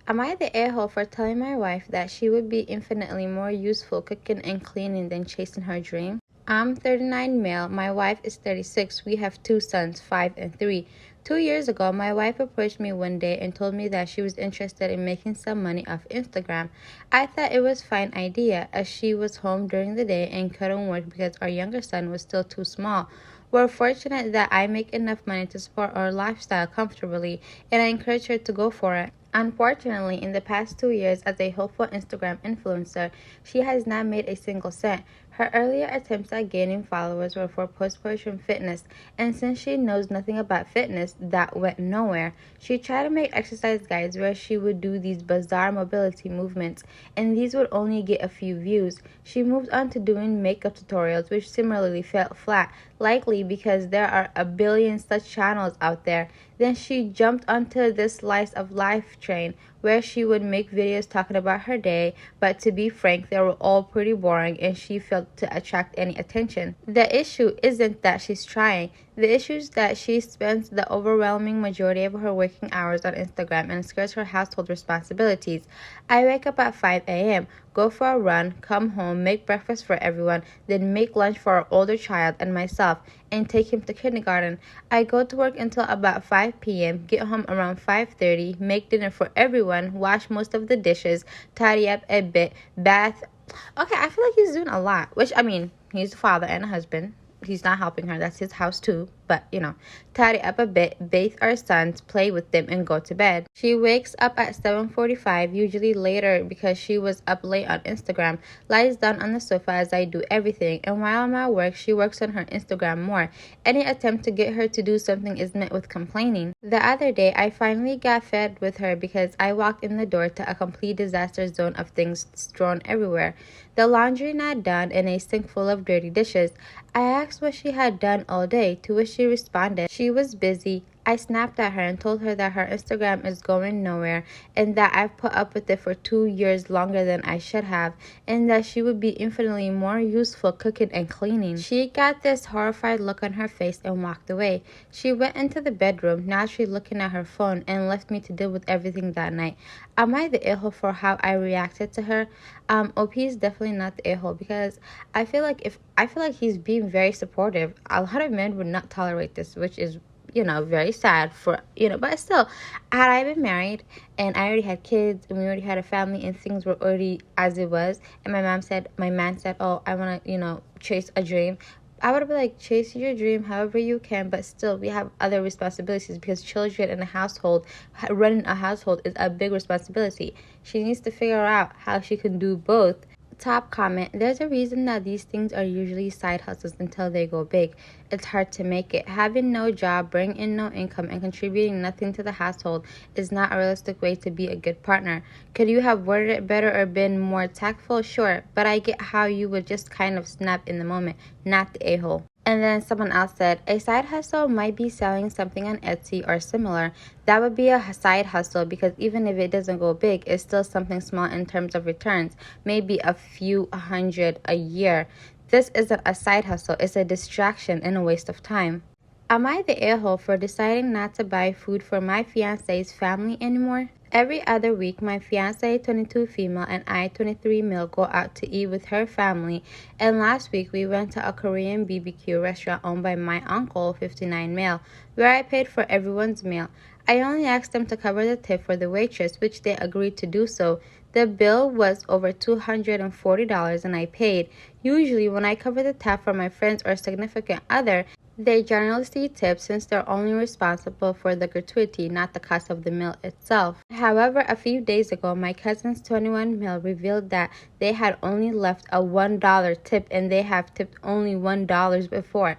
Am I the a-hole for telling my wife that she would be infinitely more useful cooking and cleaning than chasing her dream? I'm 39 male, my wife is 36. We have two sons, 5 and 3. 2 years ago, my wife approached me one day and told me that she was interested in making some money off Instagram. I thought it was a fine idea as she was home during the day and couldn't work because our younger son was still too small. We're fortunate that I make enough money to support our lifestyle comfortably, and I encourage her to go for it. Unfortunately, in the past 2 years as a hopeful Instagram influencer, she has not made a single cent. Her earlier attempts at gaining followers were for post-production fitness, and since she knows nothing about fitness, that went nowhere. She tried to make exercise guides where she would do these bizarre mobility movements, and these would only get a few views. She moved on to doing makeup tutorials, which similarly fell flat, likely because there are a billion such channels out there. Then she jumped onto this slice of life train where she would make videos talking about her day, but to be frank, they were all pretty boring and she failed to attract any attention. The issue isn't that she's trying. The issue is that she spends the overwhelming majority of her working hours on Instagram and skirts her household responsibilities. I wake up at 5 a.m., go for a run, come home, make breakfast for everyone, then make lunch for our older child and myself, and take him to kindergarten. I go to work until about 5 p.m., get home around 5:30, make dinner for everyone, wash most of the dishes, tidy up a bit, bath. Okay, I feel like he's doing a lot, which, I mean, he's a father and a husband. He's not helping her. That's his house too. But, tidy up a bit, bathe our sons, play with them, and go to bed. She wakes up at 7:45, usually later because she was up late on Instagram, lies down on the sofa as I do everything, and while I'm at work, she works on her Instagram more. Any attempt to get her to do something is met with complaining. The other day, I finally got fed with her because I walked in the door to a complete disaster zone of things strewn everywhere. The laundry not done and a sink full of dirty dishes. I asked what she had done all day, to which she responded she was busy. I snapped at her and told her that her Instagram is going nowhere and that I've put up with it for 2 years longer than I should have, and that she would be infinitely more useful cooking and cleaning. She got this horrified look on her face and walked away. She went into the bedroom, naturally looking at her phone, and left me to deal with everything that night. Am I the a-hole for how I reacted to her? OP is definitely not the a-hole because I feel like he's being very supportive. A lot of men would not tolerate this, which is very sad for, but still, had I been married and I already had kids and we already had a family and things were already as it was, and my man said, oh, I want to, chase a dream, I would be like, chase your dream however you can, but still, we have other responsibilities because children in a household, running a household is a big responsibility. She needs to figure out how she can do both. Top comment, there's a reason that these things are usually side hustles until they go big. It's hard to make it. Having no job, bringing in no income, and contributing nothing to the household is not a realistic way to be a good partner. Could you have worded it better or been more tactful? Sure, but I get how you would just kind of snap in the moment, not the a-hole. And then someone else said, a side hustle might be selling something on Etsy or similar. That would be a side hustle because even if it doesn't go big, it's still something small in terms of returns, maybe a few hundred a year. This isn't a side hustle, it's a distraction and a waste of time. Am I the a-hole for deciding not to buy food for my fiance's family anymore? Every other week, my fiance, 22 female, and I, 23 male, go out to eat with her family, and last week we went to a Korean BBQ restaurant owned by my uncle, 59 male, where I paid for everyone's meal. I only asked them to cover the tip for the waitress, which they agreed to do so. The bill was over $240 and I paid. Usually, when I cover the tab for my friends or significant other, they generously tip since they're only responsible for the gratuity, not the cost of the meal itself. However, a few days ago, my cousin's 21 male revealed that they had only left a $1 tip and they have tipped only $1 before.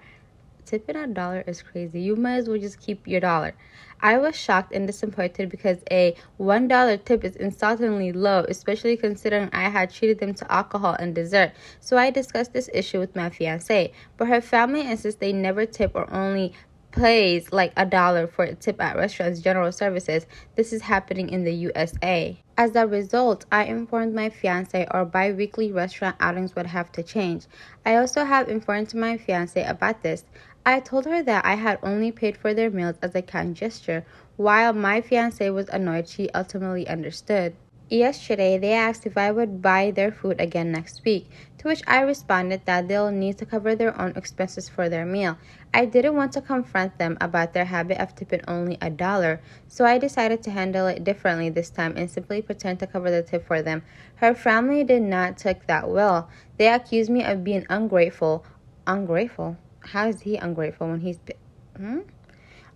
Tipping $1 is crazy. You might as well just keep your dollar. I was shocked and disappointed because a $1 tip is insultingly low, especially considering I had treated them to alcohol and dessert. So I discussed this issue with my fiancé, but her family insists they never tip or only pays like $1 for a tip at restaurants' general services. This is happening in the USA. As a result, I informed my fiancé our bi-weekly restaurant outings would have to change. I also have informed my fiancé about this. I told her that I had only paid for their meals as a kind gesture. While my fiance was annoyed, she ultimately understood. Yesterday, they asked if I would buy their food again next week, to which I responded that they'll need to cover their own expenses for their meal. I didn't want to confront them about their habit of tipping only $1, so I decided to handle it differently this time and simply pretend to cover the tip for them. Her family did not take that well. They accused me of being ungrateful. Ungrateful? How is he ungrateful when he's...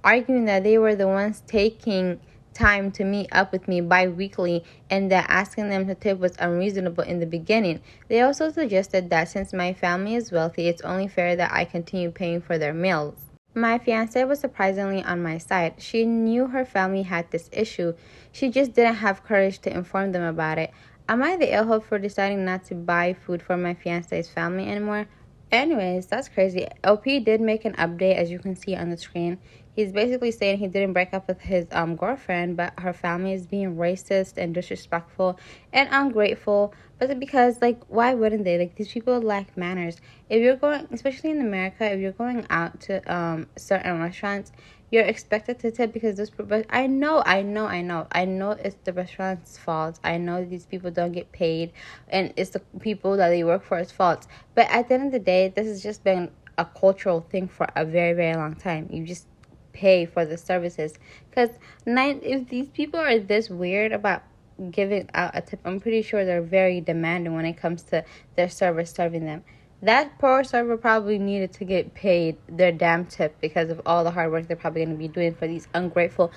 arguing that they were the ones taking time to meet up with me bi-weekly and that asking them to tip was unreasonable in the beginning. They also suggested that since my family is wealthy, it's only fair that I continue paying for their meals. My fiance was surprisingly on my side. She knew her family had this issue. She just didn't have courage to inform them about it. Am I the ill-hope for deciding not to buy food for my fiance's family anymore? Anyways, that's crazy. OP did make an update, as you can see on the screen. He's basically saying he didn't break up with his girlfriend, but her family is being racist and disrespectful and ungrateful. But because, like, why wouldn't they? Like, these people lack manners. If you're going, especially in America, if you're going out to certain restaurants, you're expected to tip because this. But I know it's the restaurant's fault. I know these people don't get paid, and it's the people that they work for' fault. But at the end of the day, this has just been a cultural thing for a very, very long time. You just pay for the services, because if these people are this weird about giving out a tip, I'm pretty sure they're very demanding when it comes to their server serving them. That poor server probably needed to get paid their damn tip because of all the hard work they're probably going to be doing for these ungrateful,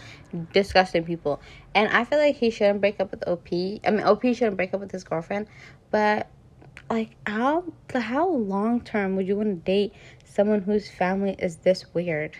disgusting people. And I feel like he shouldn't break up with OP. I mean, OP shouldn't break up with his girlfriend. But, like, how long term would you want to date someone whose family is this weird?